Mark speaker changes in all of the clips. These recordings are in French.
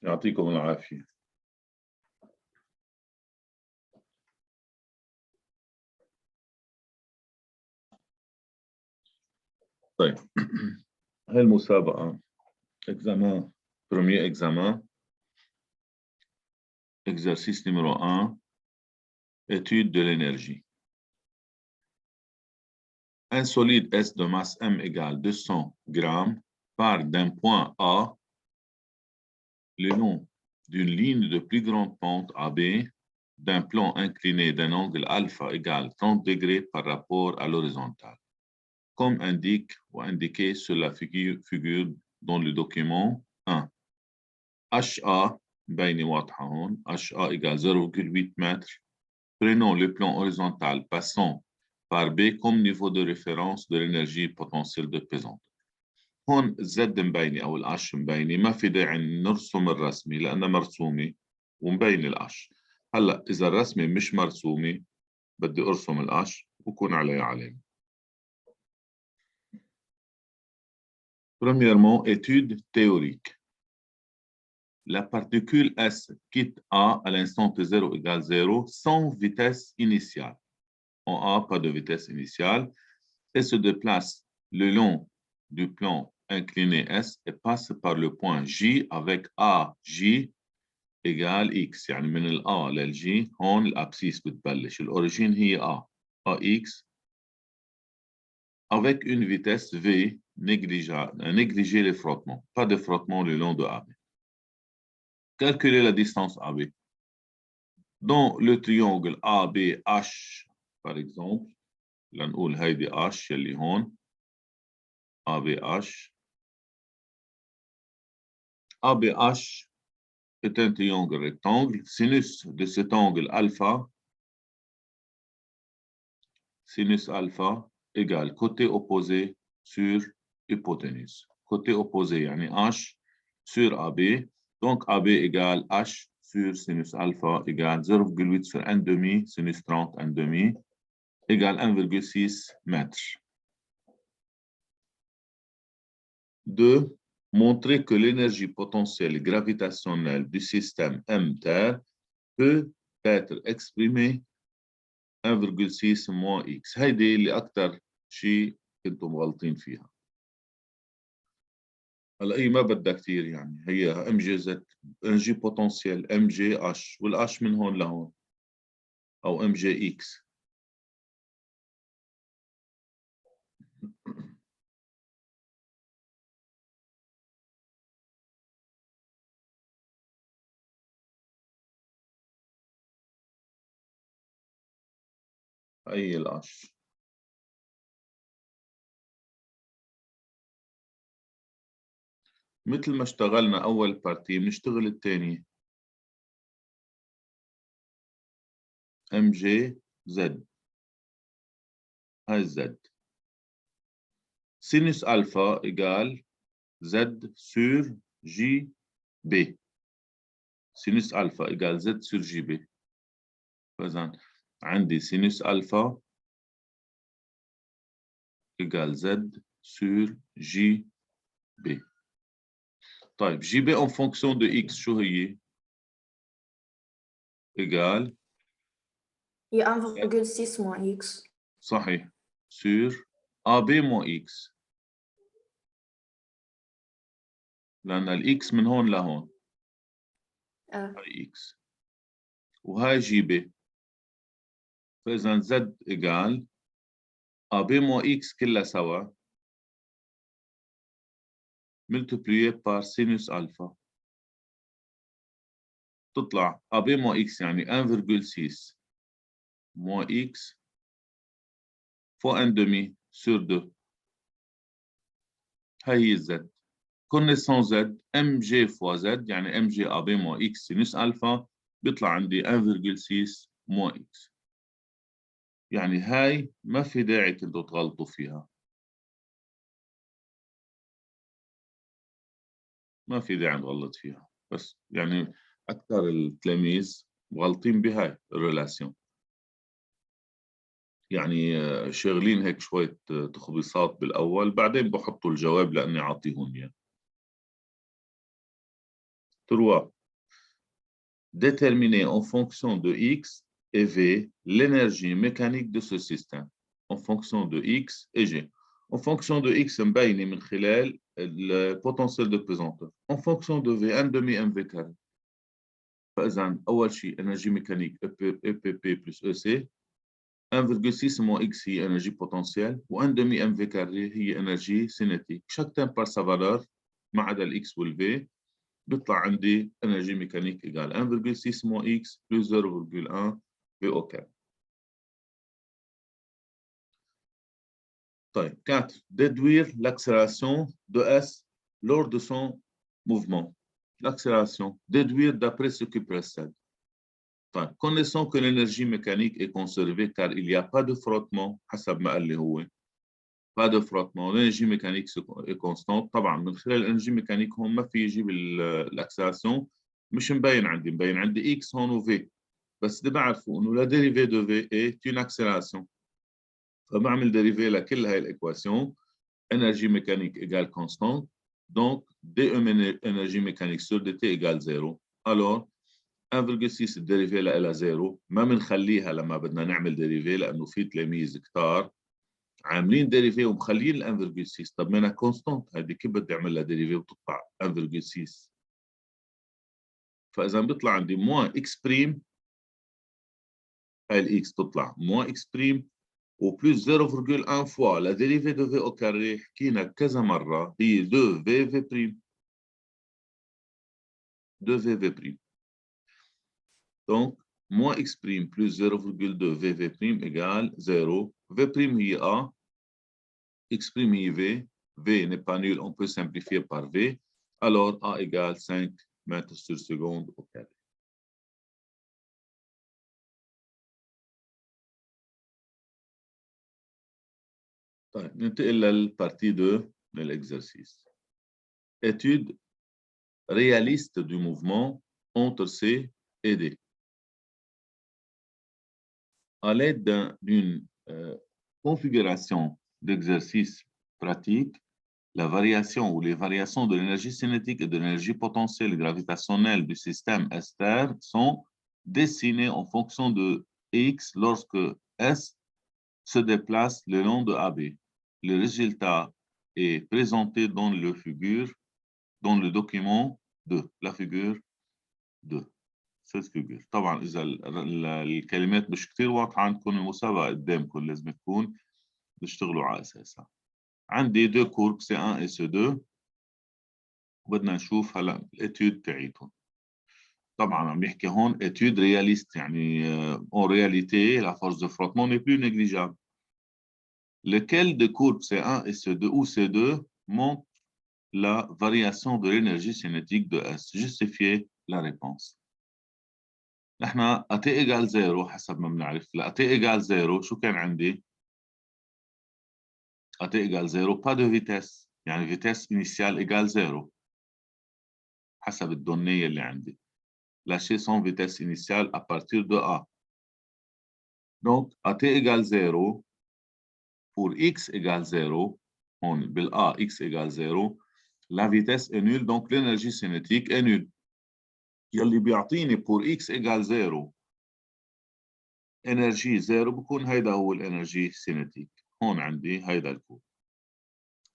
Speaker 1: يعطيكم العافية. طيب هاي المسابقة examen, premier examen, exercice numéro 1, étude de l'énergie. Un solide S de masse M égale 200 grammes part d'un point A le long d'une ligne de plus grande pente AB d'un plan incliné d'un angle alpha égale 30 degrés par rapport à l'horizontale, comme indique ou indiqué sur la figure dans le document 1. HA, HA égale 0,8 mètres. Prenons le plan horizontal passant par B comme niveau de référence de l'énergie potentielle de pesante. هون Z مبينة أو الأش مبينة، ما في داعي نرسم الرسمة لأنها مرسومة ومبين الأش. هلا إذا الرسمة مش مرسومة بدي أرسم الأش وكون عليها علامة. Premièrement, étude théorique. La particule S quitte A à l'instant T0 égale 0 sans vitesse initiale. En A, pas de vitesse initiale, et se déplace le long du plan incliné S et passe par le point J avec AJ égale X. يعني من ال A لل J هون الأبسيس بتبلش. الأوريجين هي A. AX avec une vitesse V négliger les frottements. Pas de frottement le long de AB. Calculer la distance AB. Dans le triangle ABH, par exemple, لنقول هيدي H يلي هون ABH. ABH est un triangle rectangle. Sinus de cet angle alpha, sinus alpha égale côté opposé sur hypoténuse. Côté opposé, يعني H sur AB. Donc AB égale H sur sinus alpha égale 0,8 sur 1,5 sinus 30 1,5 égale 1,6 mètres. 2. Montrer que l'énergie potentielle gravitationnelle du système M-Terre peut être exprimée 1,6 moins X. هيدي اللي أكثر شيء كنتم غلطين فيها. هلا هي ما بدها كثير يعني، هي ام جي زد انرجي بوتنسيال ام جي اش، والاش من هون لهون او ام جي اكس. هي الاش. مثل ما اشتغلنا اول بارتي بنشتغل الثانيه. ام جي زد، هاي زد. سينوس الفا ايجال زد سور جي بي. سينوس الفا ايجال زد سور جي بي. فاذا عندي سينوس الفا ايجال زد سور جي بي. طيب جي بي en fonction de x شو هي؟ ايجال
Speaker 2: هي 1,6 moins x.
Speaker 1: صحيح. sur AB moins x. لأن الإكس من هون لهون. هاي إكس. وهاي جي بي. فإذا زد إيجال AB moins x كلها سوا multiplié par sinus alpha. تطلع AB moins x يعني 1,6 moins x fois 1,5 sur 2. هاي هي Z. Connaissant Z, mg fois Z يعني mg AB moins x sinus alpha بيطلع عندي 1,6 moins x. يعني هاي ما في داعي كنتوا تغلطوا فيها. ما في داعي نغلط فيها، بس يعني أكثر التلاميذ مغلطين بهاي الريلاسيون. يعني شاغلين هيك شوية تخبيصات بالأول، بعدين بحطوا الجواب لأني أعطيهم إياه. 3. déterminer en fonction de X et V l'énergie mécanique de ce système. En fonction de X et G. En fonction de X, مبينة من خلال le potentiel de pesanteur. En fonction de V, 1 demi mv carré. فإذا أول شيء énergie mécanique EPP plus EC 1,6 moins X هي énergie potentielle و 1 demi mv carré هي énergie cinétique. Chaque terme par sa valeur ما عدا ال X وال V بيطلع عندي énergie mécanique égale 1,6 moins X plus 0,1 V au carré. طيب 4. Déduire l'accélération de S lors de son mouvement. L'accélération. Déduire d'après ce qui précède. طيب connaissant que l'énergie mécanique est conservée car il n'y a pas de frottement حسب ما قال لي هو. pas de frottement. L'énergie mécanique est constante. طبعا من خلال l'énergie mécanique هون ما في يجيب l'accélération مش مبين عندي. مبين عندي X هون و V. بس بدي بعرفوا إنه la dérivée de V est une accélération. فبعمل dérivée لكل هاي الإكواسيون. Énergie mécanique égale constante. Donc, dE énergie mécanique sur dt égale 0. Alors, 1,6 الديريفي لها 0. ما بنخليها لما بدنا نعمل ديريفي لأنه في تلاميذ كتار عاملين ديريفي ومخلين ال 1,6. طب منها كونستانت هذه كيف بدي أعمل لها ديريفي وتطلع 1,6؟ فإذا بيطلع عندي موان إكس بريم هاي الإكس تطلع موان إكس بريم وبلس 0,1 فوا لا ديريفي دو في او كاري حكينا كذا مره هي 2 في في بريم 2 في في بريم دونك moins x prime plus 0,2 v v prime égale 0 v prime هي a x prime هي v v n'est pas nul on peut simplifier par v alors a égale 5 mètres sur seconde au carré. طيب ننتقل للبارتي 2 de l'exercice. Étude réaliste du mouvement entre C et D. À l'aide d'une configuration d'exercice pratique, la variation ou les variations de l'énergie cinétique et de l'énergie potentielle gravitationnelle du système S-terre sont dessinées en fonction de X lorsque S se déplace le long de AB. Le résultat est présenté dans dans le document 2, la figure 2. cette figure. طبعا إذا الكلمات مش كتير واضحة عندكم المسابقة قدامكم لازم تكون تشتغلوا على أساسها. عندي دو كورب سي 1 et سي 2 وبدنا نشوف هلا الاتيود تاعيتهم. طبعا عم يحكي هون اتيود رياليست يعني en réalité la force de frottement n'est plus négligeable. Lequel des courbes C1 et C2 ou C2 montre la variation de l'énergie cinétique de S? Justifiez la réponse. نحن t égale 0 حسب ما بنعرف. لا t égale 0 شو كان عندي؟ t égale 0 pas de vitesse يعني vitesse initiale égale 0 حسب الدونية اللي عندي. Lâcher son vitesse initiale à partir de A. Donc t égale 0 pour x égale 0 on بال A x égale 0 la vitesse est nulle donc l'énergie cinétique est nulle. يلي بيعطيني pour x égale 0 énergie 0 بكون هيدا هو الانرجي cinétique. هون عندي هيدا الكورب.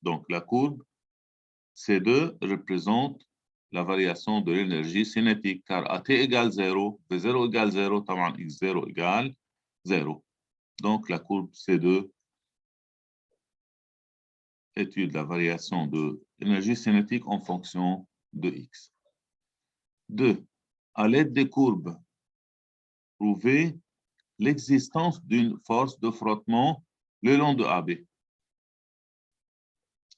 Speaker 1: Donc la courbe C2 représente la variation de l'énergie cinétique car à t égale 0, V0 égale 0, طبعا x0 égale 0. Donc la courbe C2 étude la variation de l'énergie cinétique en fonction de x. 2. À l'aide des courbes, prouver l'existence d'une force de frottement le long de AB.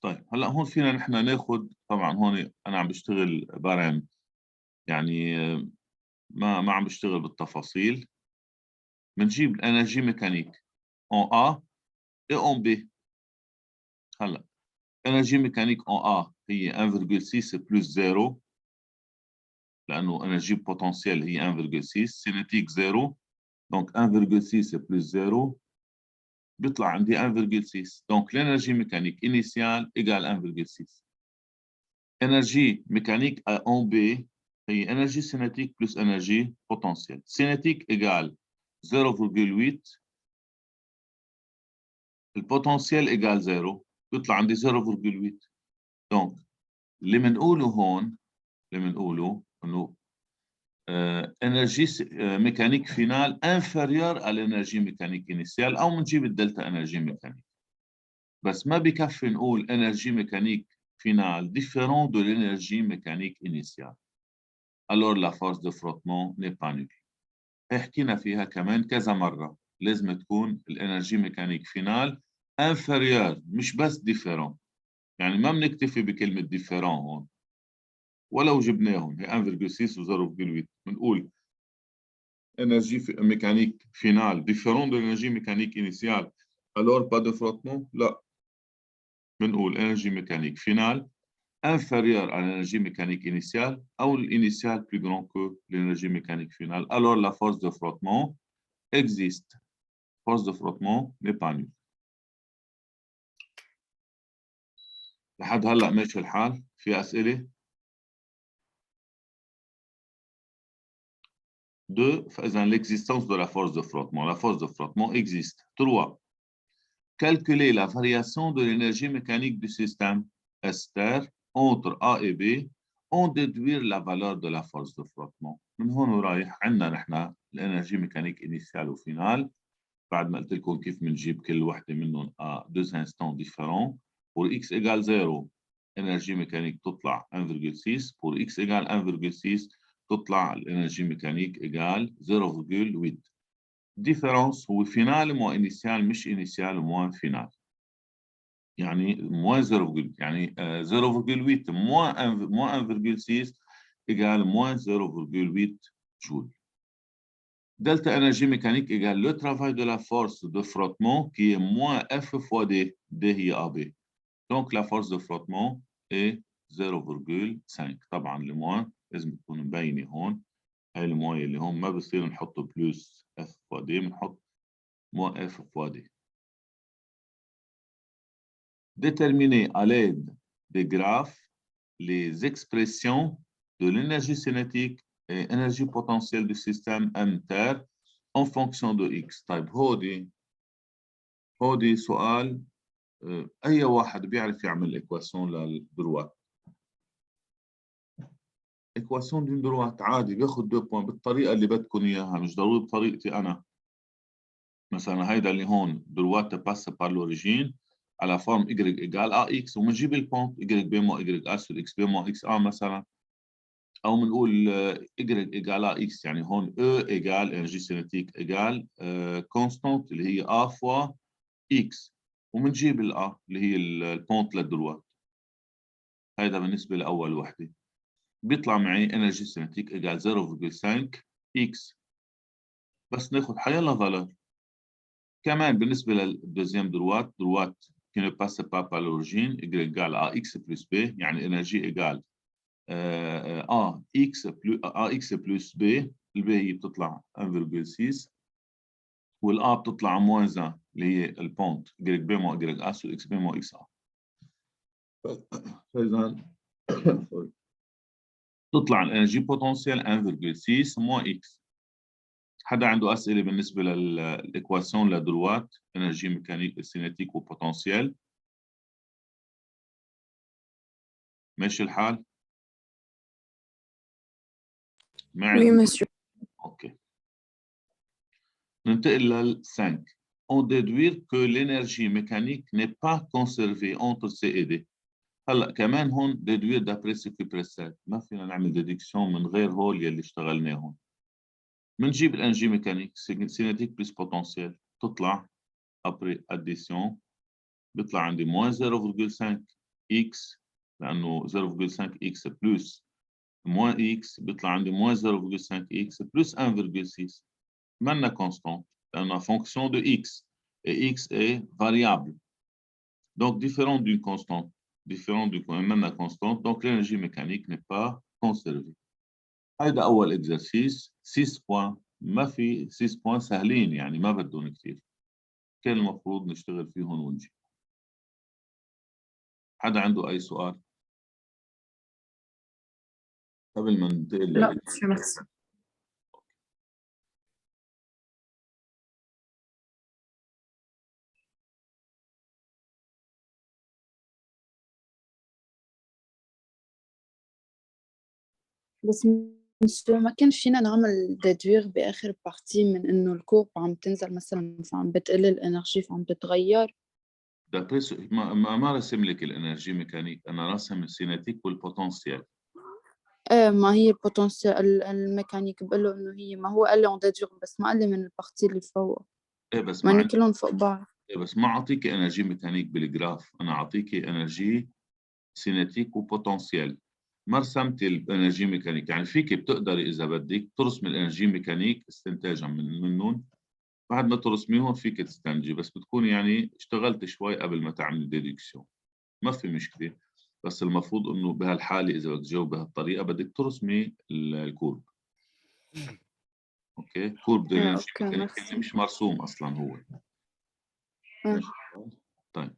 Speaker 1: طيب هلا هون فينا نحن ناخذ طبعا هون انا عم بشتغل بارام يعني ما عم بشتغل بالتفاصيل. بنجيب الانرجي ميكانيك en A et en B. هلا انرجي ميكانيك en A هي 1,6 plus 0 لانه انرجي بوتنسيال هي 1,6 سينيتيك 0 donc 1,6 plus 0 بيطلع عندي 1,6 donc l'énergie mécanique initiale égale 1,6. énergie mécanique en B هي énergie cinétique plus énergie potentielle. Cinétique égale 0,8. البوتنسيال égale 0. بيطلع عندي 0,8. دونك اللي بنقوله هون انه énergie mécanique finale inférieure à l'énergie mécanique initiale او بنجيب الدلتا énergie mécanique. بس ما بكفي نقول énergie mécanique finale différent de l'énergie mécanique initiale. Alors la force de frottement n'est pas nulle. حكينا فيها كمان كذا مرة، لازم تكون الانرجي ميكانيك فينال inférieur مش بس différent. يعني ما بنكتفي بكلمة différent هون ولو جبناهم هي 1,6 و 0,8 بنقول énergie mécanique finale différent de l'énergie mécanique initiale. Alors pas de frottement؟ لا، بنقول énergie mécanique finale inférieure à l'énergie mécanique initiale ou l'initiale plus grand que l'énergie mécanique finale. Alors la force de frottement existe. Force de frottement n'est pas nulle. لحد هلا ماشي الحال؟ في أسئلة؟ 2. فإذا l'existence de la force de frottement. La force de frottement existe. 3. Calculer la variation de l'énergie mécanique du système S' entre A et B en déduire la valeur de la force de frottement. من هون ورايح عندنا نحن الانرجي ميكانيك انيسيال وفينال. بعد ما قلت لكم كيف بنجيب كل وحده منهم à 2 instants différents. Pour x égale 0 énergie mécanique تطلع 1,6. Pour x égale 1,6 تطلع الانرجي ميكانيك égale 0,8. différence هو فينال مو انيسيال مش انيسيال ومو فينال. يعني moins 0, يعني 0,8 moins 1,6 égale moins 0,8 joule. Delta énergie mécanique égale le travail de la force de frottement qui est moins F fois D. D هي AB. Donc la force de frottement est 0,5. طبعا الموان لازم تكون مبينة هون. هاي الموان اللي هون ما بصير نحطه بلس F fois D، بنحط moins F fois D. Déterminer à l'aide des graphes les expressions de l'énergie cinétique et énergie potentielle du système M-ter en fonction de X. طيب هودي سؤال أي واحد بيعرف يعمل إكواسيون للدروات. إكواسيون دي دروات عادي بياخد 2 بوينت بالطريقة اللي بدكم إياها، مش ضروري بطريقتي أنا. مثلا هيدا اللي هون دروات passe par l'origine à la forme y égale ax وبنجيب البونت y b moins y a sur x b moins x a مثلا، او بنقول y égale ax يعني هون e égale énergie cinétique égale constante اللي هي a fois x وبنجيب ال a اللي هي البونت للدروات. هيدا بالنسبه لاول وحده بيطلع معي énergie cinétique égale 0,5 x. بس ناخذ حيلا فالور كمان بالنسبه للدوزيام دروات qui ne passe pas par l'origine y égale ax plus b يعني énergie égale ax plus b. الb هي بتطلع 1,6 والa بتطلع moins 1 اللي هي البونت y b moins y a sur x b moins x a. فإذا تطلع الانرجي بوتنسيال 1,6 moins x. حدا عنده أسئلة بالنسبة للإكواسيون لدروات إنرجي ميكانيك سينيتيك وبوتنسيال؟ ماشي الحال؟
Speaker 2: Oui, monsieur.
Speaker 1: أوكي. ننتقل لل 5. On déduire que l'énergie mécanique n'est pas conservée entre C et D. هلا كمان هون déduire d'après ce qui précède. ما فينا نعمل déduction من غير هول يلي اشتغلناهم. بنجيب الانرجي ميكانيك سينيتيك بلس بوتنسيال تطلع après addition بيطلع عندي moins 0,5 x لأنه 0,5 x بلس moins x بيطلع عندي moins 0,5 x plus 1,6. منا constant لأنه fonction de x et x est variable. Donc différent d'une constante. Différent d'une constante. Donc l'énergie mécanique n'est pas conservée. هيدا أول exercice 6 points. ما في 6 points سهلين يعني ما بدهم كثير. كان المفروض نشتغل فيهم ونجي. حدا عنده أي سؤال؟ قبل ما ننتقل
Speaker 2: لا monsieur merci. بس monsieur ما كان فينا نعمل تدوير بآخر بارتي من إنه الكورب عم تنزل مثلا فعم بتقل الإنرجي فعم بتتغير.
Speaker 1: ما رسم لك الانرجي ميكانيك، انا راسم السيناتيك والبوتنسيال.
Speaker 2: ايه ما هي البوتنسيال الميكانيك بقول له إنه هي، ما هو قال لي عم تدوير بس ما قال لي من البارتي اللي فوق،
Speaker 1: ايه بس
Speaker 2: ما
Speaker 1: ما
Speaker 2: إنه
Speaker 1: عندي،
Speaker 2: كلهم فوق بعض.
Speaker 1: إيه بس ما اعطيكي انرجي ميكانيك بالجراف، انا اعطيكي انرجي سيناتيك وبوتنسيال. ما رسمت الانرجي ميكانيك، يعني فيك بتقدري اذا بدك ترسمي الانرجي ميكانيك استنتاجا منهم، بعد ما ترسميهم فيك تستنتجي، بس بتكون يعني اشتغلت شوي قبل ما تعملي ديدكسيون، ما في مشكله. بس المفروض انه بهالحاله اذا بدك تجاوب بهالطريقه بدك ترسمي الكورب. اوكي، كورب دو
Speaker 2: ايه
Speaker 1: الانرجي
Speaker 2: اوكي
Speaker 1: ميكانيك اللي
Speaker 2: ميرسي.
Speaker 1: مش مرسوم اصلا هو. ماشي. طيب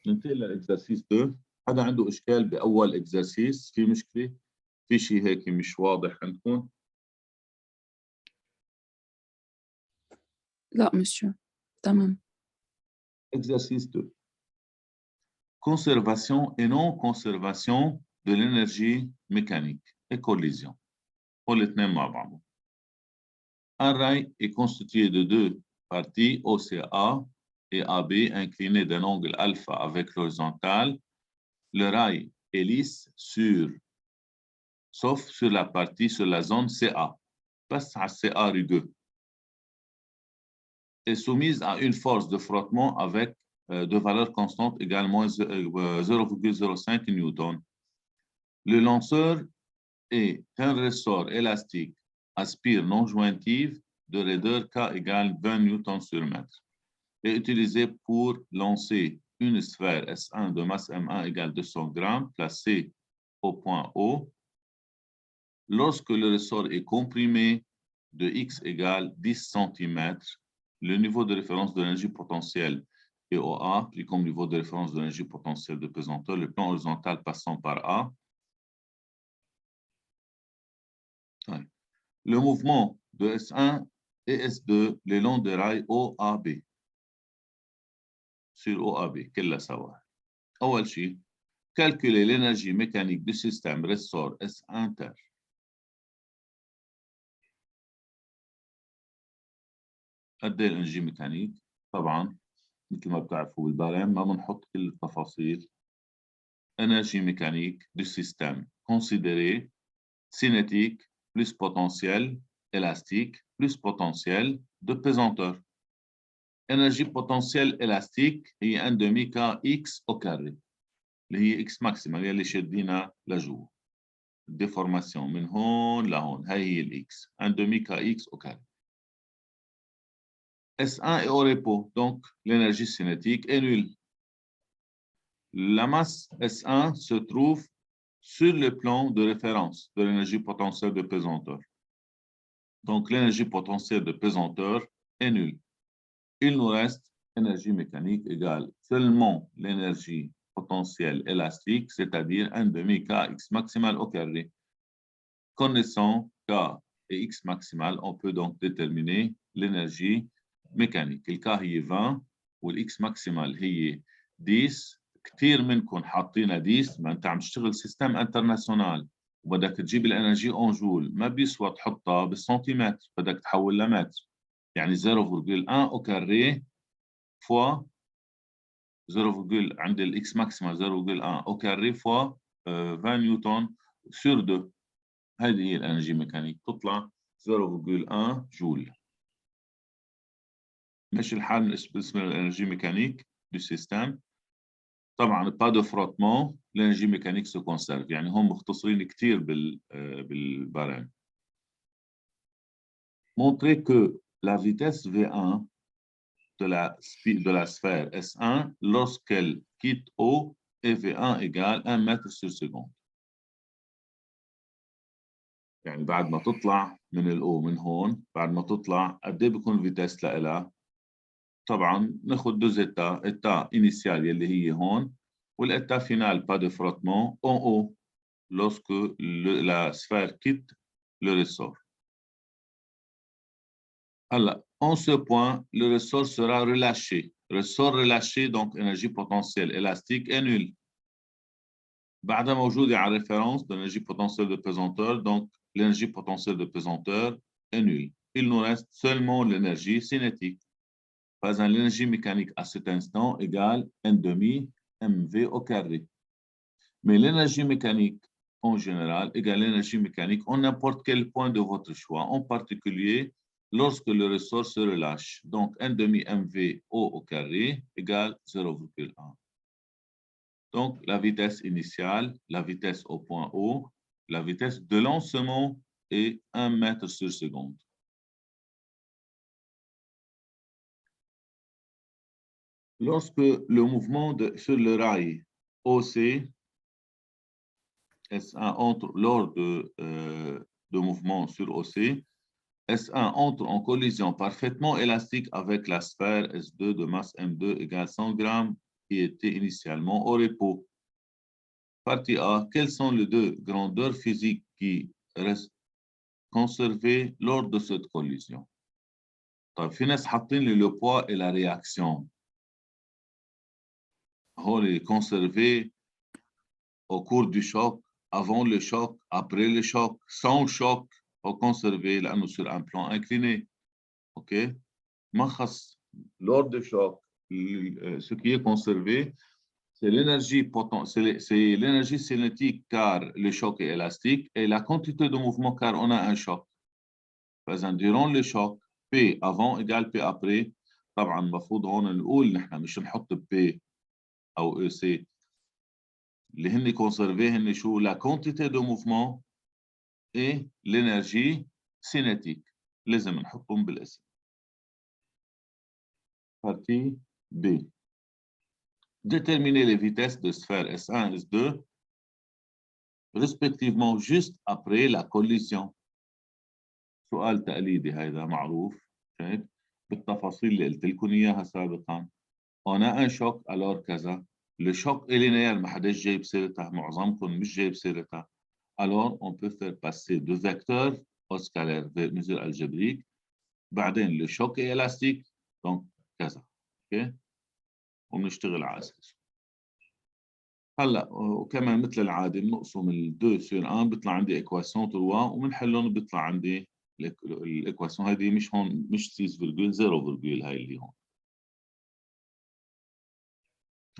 Speaker 1: ننتقل للاكزرسيس 2. حدا عنده اشكال باول اكزرسيس؟ في مشكله؟ في شيء هيك مش واضح عندكم؟
Speaker 2: لا monsieur تمام.
Speaker 1: Exercice 2. Conservation et non conservation de l'énergie mécanique et collision. Pour les deux مع بعض. Un rail est constitué de deux parties, OCA et AB, inclinées d'un angle alpha avec l'horizontale. Le rail est lisse sauf sur la partie, sur la zone CA. Passe à CA rugueux. Est soumise à une force de frottement avec de valeur constante également 0,05 newton. Le lanceur est un ressort élastique à spire non jointive de raideur K égale 20 newtons sur mètre est utilisé pour lancer une sphère S1 de masse M1 égale 200 grammes placée au point O. Lorsque le ressort est comprimé de X égale 10 cm, le niveau de référence de l'énergie potentielle est OA, pris comme niveau de référence de l'énergie potentielle de pesanteur, le plan horizontal passant par A. Le mouvement de S1 et S2 le long des rails OAB. Sur OAB, quelle la savoir? أول شيء calculer l'énergie mécanique du système ressort S1 terre. قد ايه الانرجي ميكانيك؟ طبعا مثل ما بتعرفوا بالبارام ما بنحط كل التفاصيل. énergie mécanique du système considéré cinétique plus potentiel élastique plus potentiel de pesanteur. énergie potentielle élastique هي 1 demi kx au carré اللي هي x maximum اللي شدينا لجوا. déformation من هون لهون هاي هي الx 1 demi kx au carré. S1 est au repos, donc l'énergie cinétique est nulle. La masse S1 se trouve sur le plan de référence de l'énergie potentielle de pesanteur. Donc l'énergie potentielle de pesanteur est nulle. Il nous reste énergie mécanique égale seulement l'énergie potentielle élastique, c'est-à-dire 1 demi kx maximal au carré. Connaissant k et x maximal, on peut donc déterminer l'énergie mécanique. Le k هي 20 والx maximal هي 10. كثير منكم حاطين 10، ما انت عم تشتغل سيستم انترناسيونال وبدك تجيب الانرجي اون جول، ما بيسوى تحطها بالسنتيمتر، بدك تحول لمتر. يعني 0.1 au carré fois 0, عند الاكس ماكسيمال 0.1 au carré fois 20 نيوتن sur 2. هذه هي الانرجي ميكانيك، تطلع 0.1 جول. ماشي الحال باسم الانرجي ميكانيك دو سيستم. طبعا pas de frottement, l'énergie mécanique se conserve. يعني هم مختصرين كثير بالبارين. Montrer que la vitesse V1 de la sphère S1 lorsqu'elle quitte O est V1 égale 1 mètre sur seconde. يعني بعد ما تطلع من الأو من هون، بعد ما تطلع قد ايه بيكون الفيتاس لها؟ طبعا ناخذ دو زيتا، اتا انيسيال يلي هي هون، والاتا فينال با دو فروتمون اون او. lorsque la sphère quitte le ressort. Alors, en ce point, le ressort sera relâché. Ressort relâché, donc énergie potentielle élastique est nulle. بعد موجودة على référence de l'énergie potentielle de pesanteur, donc l'énergie potentielle de pesanteur est nulle. Il nous reste seulement l'énergie cinétique. Par exemple, l'énergie mécanique à cet instant égale n demi mv au carré. Mais l'énergie mécanique en général égale l'énergie mécanique en n'importe quel point de votre choix, en particulier lorsque le ressort se relâche. Donc, n demi mv au carré égale 0,1. Donc, la vitesse initiale, la vitesse au point O, la vitesse de lancement est 1 mètre sur seconde. Lorsque le mouvement sur le rail OC, S1 entre lors de mouvement sur OC, S1 entre en collision parfaitement élastique avec la sphère S2 de masse M2 égale 100 grammes qui était initialement au repos. Partie A, quelles sont les deux grandeurs physiques qui restent conservées lors de cette collision? طيب في ناس حاطين لي le poids et la réaction. هول conservé au cours du choc, avant le choc, après le choc, sans choc, ou conservé لأنه sur un plan incliné. OK? ما خص lors du choc, ce qui est conservé, c'est l'énergie potentielle, c'est l'énergie cinétique car le choc est élastique et la quantité de mouvement car on a un choc. Par exemple, durant le choc, P avant égale P après. طبعا المفروض هون نقول نحن مش نحط P أو EC. اللي هن conservé هن شو la quantité de mouvement et l'énergie cinétique. لازم نحطهم بالاسم. Partie B. Déterminer les vitesses de sphère S1 et S2 respectivement juste après la collision. سؤال تقليدي هذا معروف شايف بالتفاصيل اللي قلت لكم اياها سابقا. On a un choc alors كذا. Le choc est linéaire ما حداش جايب سيرتها معظمكم مش جايب سيرتها. Alors on peut faire passer deux vecteurs au scalaire vers mesure algébrique. بعدين le choc est élastique donc كذا. اوكي وبنشتغل على اساسه. هلا وكمان مثل العاده بنقسم ال 2 sur 1 بيطلع عندي ايكواسيون 3 وبنحلهم بيطلع عندي الايكواسيون هذه مش هون مش 6.0 هاي اللي هون.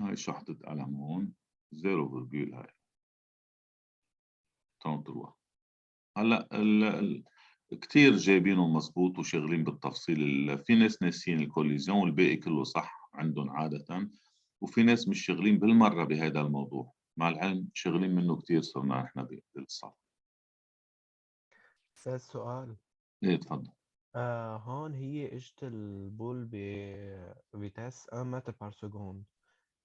Speaker 1: هاي شحطة قلم هون 0 هاي 33. هلا كثير جايبينهم مضبوط وشغالين بالتفصيل. في ناس ناسيين الكوليزيون والباقي كله صح عندهم عاده، وفي ناس مش شغالين بالمره بهذا الموضوع. مع العلم شغالين منه كثير صرنا احنا بالصف.
Speaker 3: سؤال.
Speaker 1: ايه تفضل.
Speaker 3: هون هي اجت البول بفيتاس 1 متر بار سكوند.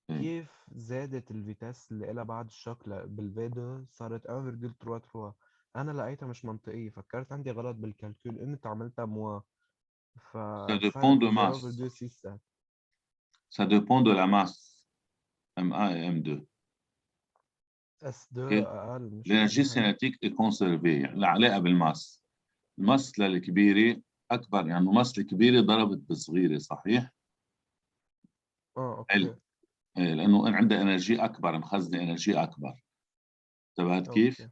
Speaker 3: كيف زادت الفيتاس اللي لها بعد الشوك بالفيديو صارت 1.33؟ انا لقيتها مش منطقيه، فكرت عندي غلط بالكالكول، انت عملتها موا
Speaker 1: Ça dépend de masse.
Speaker 3: 0.67.
Speaker 1: Ça dépend de la masse M1 et M2.
Speaker 3: S2 اقل مش
Speaker 1: l'énergie cinétique est conservée يعني العلاقه بالماس. الماس للكبيره اكبر يعني الماس الكبيره ضربت بالصغيره صحيح؟
Speaker 3: اوكي.
Speaker 1: لانه عندها انرجي اكبر مخزنه انرجي اكبر. انتبهت كيف؟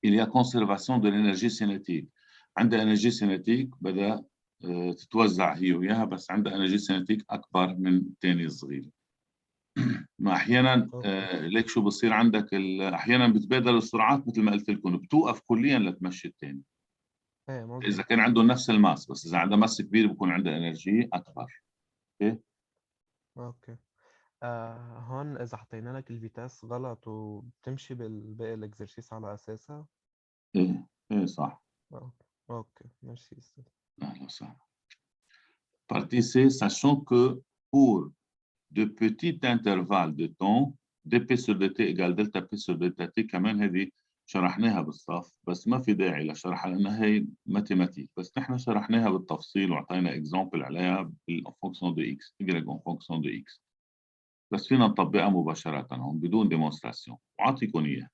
Speaker 1: il y a conservation de l'énergie cinétique. عندها انرجي cinétique بدها تتوزع هي وياها بس عندها انرجي cinétique اكبر من الثاني الصغير. ما احيانا ليك شو بصير عندك احيانا بتبادل السرعات مثل ما قلت لكم بتوقف كليا لتمشي الثاني. اذا كان عنده نفس الماس، بس اذا عنده ماس كبير بكون عنده انرجي اكبر.
Speaker 3: اوكي. هون اذا حطينا لك الفيتاس غلط وبتمشي بالباقي الاكزرسيس على اساسها؟
Speaker 1: ايه صح.
Speaker 3: اوكي ميرسي استاذ.
Speaker 1: اهلا وسهلا. Partie C, sachant que pour de petits intervalles de temps dp sur dt égale delta p sur delta t كمان هذه شرحناها بالصف بس ما في داعي لشرحها لانها هي ماتيماتيك، بس نحن شرحناها بالتفصيل وعطينا اكزامبل عليها بالفونكسيون دو اكس y en fonction de x. بس فينا نطبقها مباشرة هون بدون ديمونستراسيون وأعطيكم إياها.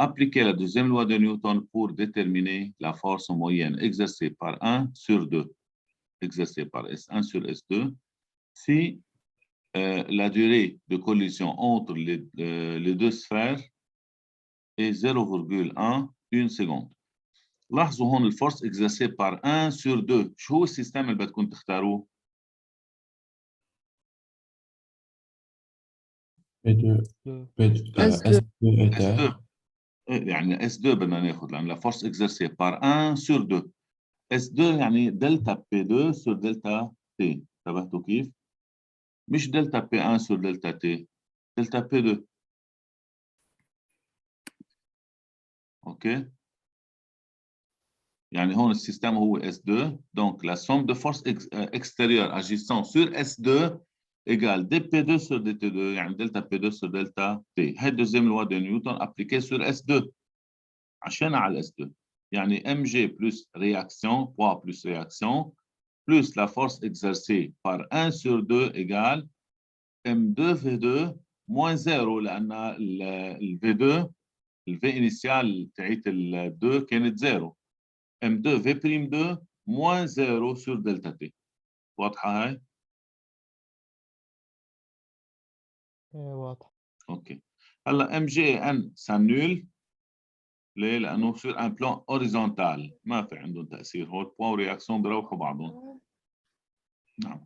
Speaker 1: Appliquez la deuxième loi de Newton pour déterminer la force moyenne exercée par 1 sur 2, exercée par S1 sur S2, si la durée de collision entre les deux sphères est 0,1 seconde. لاحظوا هون الفورس exercée par 1 sur 2. شو هو السيستم اللي بدكم تختاروه؟
Speaker 4: P2
Speaker 2: S2
Speaker 1: S2 يعني S2 بدنا ناخذ لأن la force exercée par 1 sur 2. S2 يعني دلتا P2 sur دلتا T. انتبهتوا كيف؟ مش دلتا P1 sur دلتا T. دلتا P2. اوكي؟ يعني هون السيستم هو S2. Donc la somme de force extérieure agissant sur S2 égale dP2 sur dt2 يعني delta P2 sur delta T. هي deuxième loi de Newton appliquée sur S2 عشان على S2 يعني mg plus réaction, poids plus réaction plus la force exercée par 1 sur 2 égale m2 v2 moins 0 لأن ال v2 ال v initial تاعت ال 2 كانت 0 m2 v'2 moins 0 sur delta T. واضحة هاي؟
Speaker 3: واضح.
Speaker 1: اوكي هلا ام جي ان سانول ليه؟ لانه بصير ان بلان اوريزونتال ما في عندهم تاثير هون بوا ورياكسيون بروحوا بعضهم. نعم.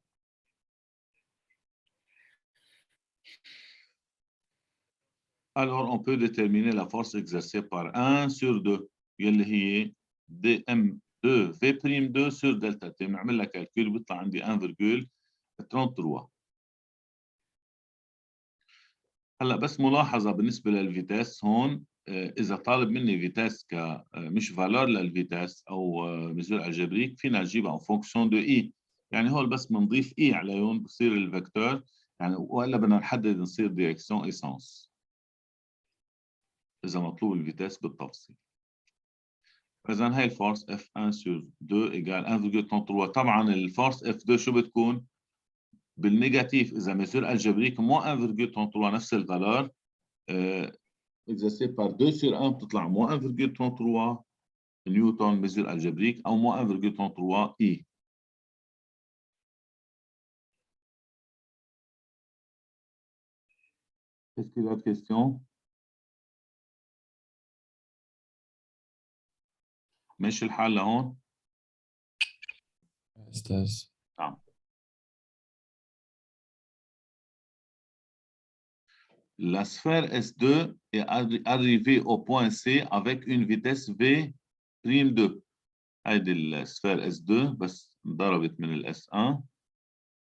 Speaker 1: Alors on peut déterminer la force exercée par 1 sur 2 يلي هي dm2 v'2 sur delta t. بنعمل لها كالكول بيطلع عندي 1.33. هلا بس ملاحظه بالنسبه للفيتاس هون اذا طالب مني فيتاس مش فالور للفيتاس او ميزور الجبريك فينا نجيبها ان فونكسيون دو اي يعني هون بس بنضيف اي عليهم بصير الفيكتور يعني والا بدنا نحدد نصير ديريكسيون ايسانس اذا مطلوب الفيتاس بالتفصيل. اذا هي الفورس F1 sur 2 ايجال 1.33. طبعا الفورس F2 شو بتكون؟ بالنيجاتيف اذا ميزور الجبريك مو 1.33 نفس الفالور exercé par 2 sur 1 بتطلع moins 1.33 نيوتن mesure algébrique او moins 1.33 I. Est-ce qu'il y a d'autres questions? ماشي الحال لهون؟
Speaker 4: أستاذ.
Speaker 1: نعم. La sphère S2 est arrivée au point C avec une vitesse V'2. هيدي السفير S2 بس انضربت من ال S1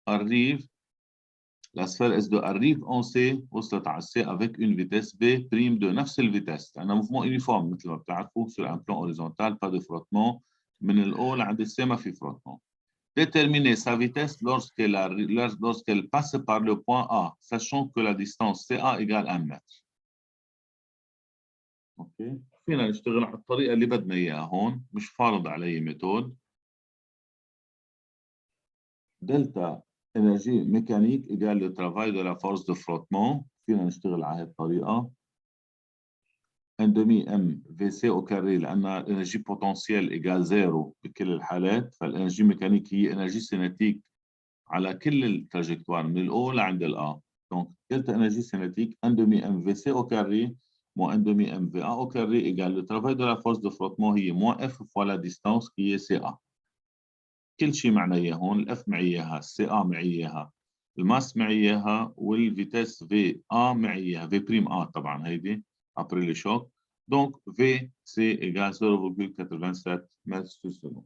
Speaker 1: arrive la sphère S2 arrive en C وصلت على C avec une vitesse V'2 نفس الفيتاس لأنها موفمون يونيفورم مثل ما بتعرفوا sur un plan horizontal pas de frottement من ال O لعند C ما في frottement. Déterminer sa vitesse lorsqu'elle passe par le point A, sachant que la distance CA égale 1 mètre. اوكي فينا نشتغل على الطريقه اللي بدنا اياها هون مش فارض علي ميثود. دلتا énergie mécanique égale le travail de la force de frottement. فينا نشتغل على هذه الطريقه 1 demi m vc au carré لان الانرجي بوتنسيال égale 0 بكل الحالات فالانرجي ميكانيك هي انرجي سينيتيك على كل التراجكتوار من الاو لعند الA. Donc delta énergie cinétique 1 demi m vc au carré moins 1 demi m va au carré égale le travail de la force de frottement هي moins f fois la distance qui est CA. كل شيء معنا اياه هون الاف معي اياها CA معي اياها الماس معي اياها والفيتاس VA معي اياها V prime A طبعا هيدي après le choc. Donc VC égale 0.87 mètres sur seconde.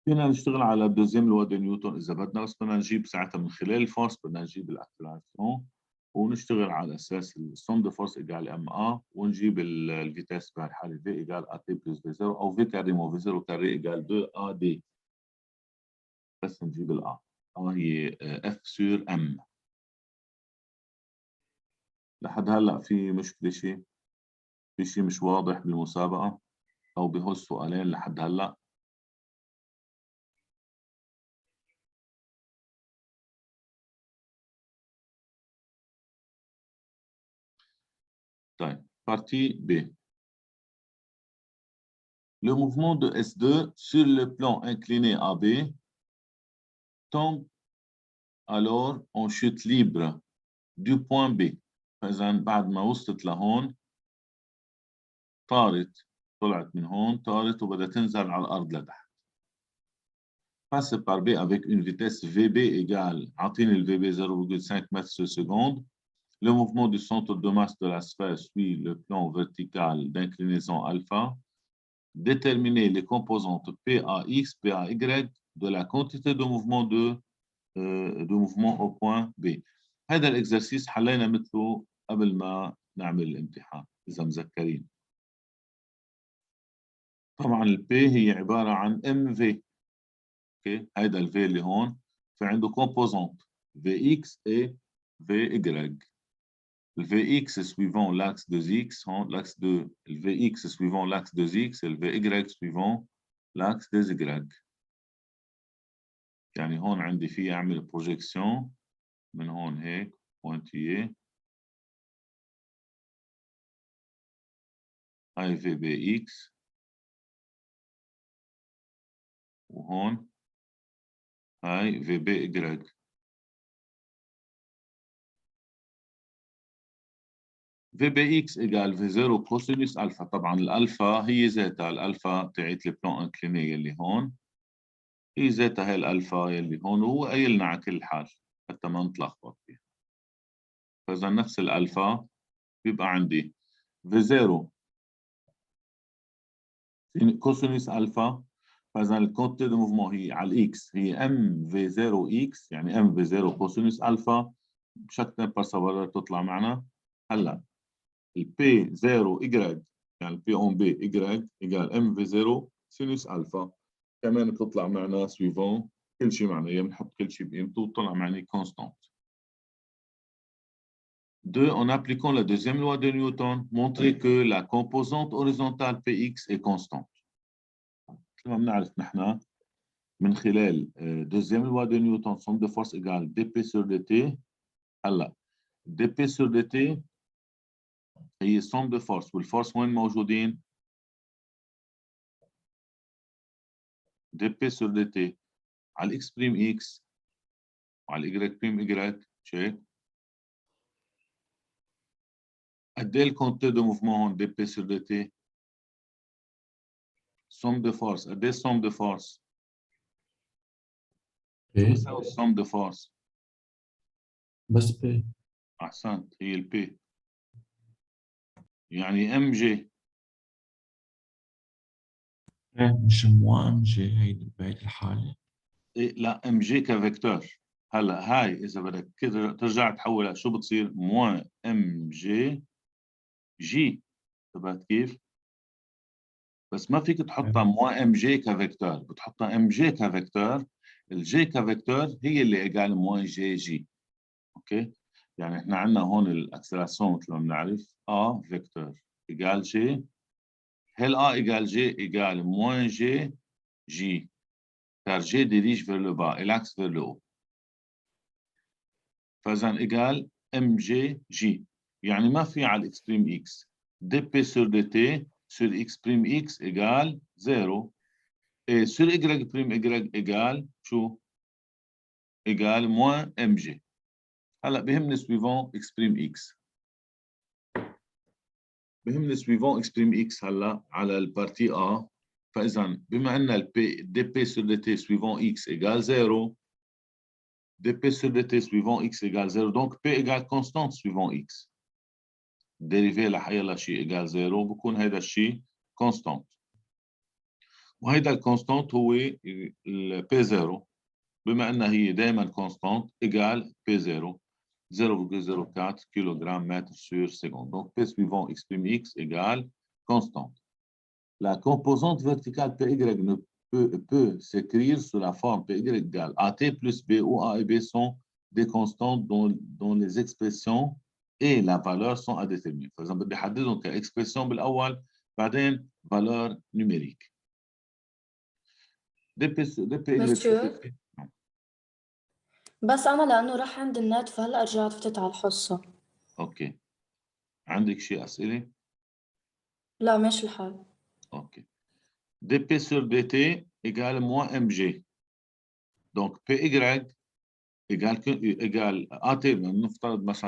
Speaker 1: فينا نشتغل على الدوزيام لوا دو نيوتن اذا بدنا بس بدنا نجيب ساعتها من خلال الفورس بدنا نجيب الاكسلراسيون ونشتغل على اساس السوم دو فورس ايجال ام ا ونجيب الفيتاس بهالحاله في ايجال ا تي بلس في 0 او في كاري مو في 0 كاري ايجال 2 ا دي بس نجيب الA هي اف سور ام. لحد هلا في مشكله شيء؟ في شيء مش واضح بالمسابقه او بهول السؤالين لحد هلا؟ طيب, partie B. Le mouvement de S2 sur le plan incliné AB tombe alors en chute libre du point B. فإذا بعد ما وصلت لهون طلعت من هون طارت وبدها تنزل على الأرض لتحت. Passe par B avec une vitesse VB égale, عطيني le VB 0,5 mètres sur seconde. Le mouvement du centre de masse de la sphère suit le plan vertical d'inclinaison alpha. Déterminer les composantes PAX, PAY de la quantité de mouvement au point B. هذا الإكزرسيس حلينا مثله قبل ما نعمل الامتحان إذا مذكرين. طبعا ال P هي عبارة عن MV. اوكي, هذا ال V اللي هون فعنده composante VX et VY. Le VX suivant l'axe de X, l'axe de le VX suivant l'axe de X et le VY suivant l'axe des Y. يعني هون عندي فيه أعمل بروجيكسيون من هون هيك بوينتية. هاي VBX وهون هاي VBY. VBX égale V0 cosinus alpha. طبعا الألفا هي ذاتها الألفا تاعت البلان انكليني اللي هون هي ذاتها هي الألفا يلي هون وهو قايلنا على كل حال حتى ما نتلخبط فيها. فإذا نفس الألفا بيبقى عندي V0 كوسينوس ألفا. فإذا الكونتي دو موفمون هي على الإكس هي M V0 إكس يعني M V0 كوسينوس ألفا بشكل بارسافالور تطلع معنا. هلا ال P0 Y يعني ال P on B Y إيجال M V0 سينوس ألفا كمان بتطلع معنا سويفون كل شيء معنا بنحط كل شيء بقيمته وطلع معنا كونستانت. 2. En appliquant la deuxième loi de Newton, montrer que la composante horizontale Px est constante. مثل ما بنعرف نحن من خلال deuxième loi de Newton, somme de force égale dp sur dt. هلا dp sur dt هي somme de force والفورس وين موجودين؟ dp sur dt على الاكس بريم اكس وعلى الاي بريم اي تشيك. قد ايه الكونتي دو موفمون هون دي بي سور دي تي؟ سوم دو فورس. قد ايه السوم دو فورس؟ شو بتساوي السوم دو فورس؟
Speaker 4: بس بي.
Speaker 1: احسنت هي البي يعني ام جي.
Speaker 4: مش مو ام جي هيدي بهيدي الحالة.
Speaker 1: إيه لا ام جي كفيكتور. هلا هاي اذا بدك كده ترجع تحولها شو بتصير؟ موان ام جي جي. تبعت كيف؟ بس ما فيك تحطها موان ام جي كفيكتور، بتحطها ام جي كفيكتور. الجي كفيكتور هي اللي ايجال موان جي جي. اوكي؟ يعني احنا عندنا هون الاكسلراسيون مثل ما بنعرف ا فيكتور ايجال جي. هل ا ايجال جي ايجال موان جي جي car G dirige vers le bas et l'axe vers le haut. فإذا إيجال MGG يعني ما في على الإكستريم X dP sur dt sur X prime X égale 0 et sur Y prime Y égale شو؟ égale moins MG. هلا بهمني suivant X prime X. بهمني suivant X prime X هلا على البارتي A. فإذا بما أن ال P dP sur dt suivant X égale 0 dP sur dt suivant X égale 0 donc P égale constante suivant X. dérivé لحيلا شيء égale 0 بكون هيدا الشيء constante. وهيدا الكونستانت هو ال P0 بما أنها هي دائما constante égale P0 0,04 kg mètre sur seconde. Donc P suivant X prime X égale constante. La composante verticale PY ne peut s'écrire sous la forme PY égale AT plus B où A et B sont des constantes dont les expressions et la valeur sont à déterminer. Par exemple, بدي أحددهم كإكسبرسيون بالأول بعدين valeur numérique.
Speaker 5: مسيو بس أنا لأنه راح عند النت فهلا رجعت فتت على الحصة.
Speaker 1: أوكي عندك شيء أسئلة؟
Speaker 6: لا ماشي الحال.
Speaker 1: OK. dp sur dt égale moins mg. Donc py égale AT. نفترض مثلا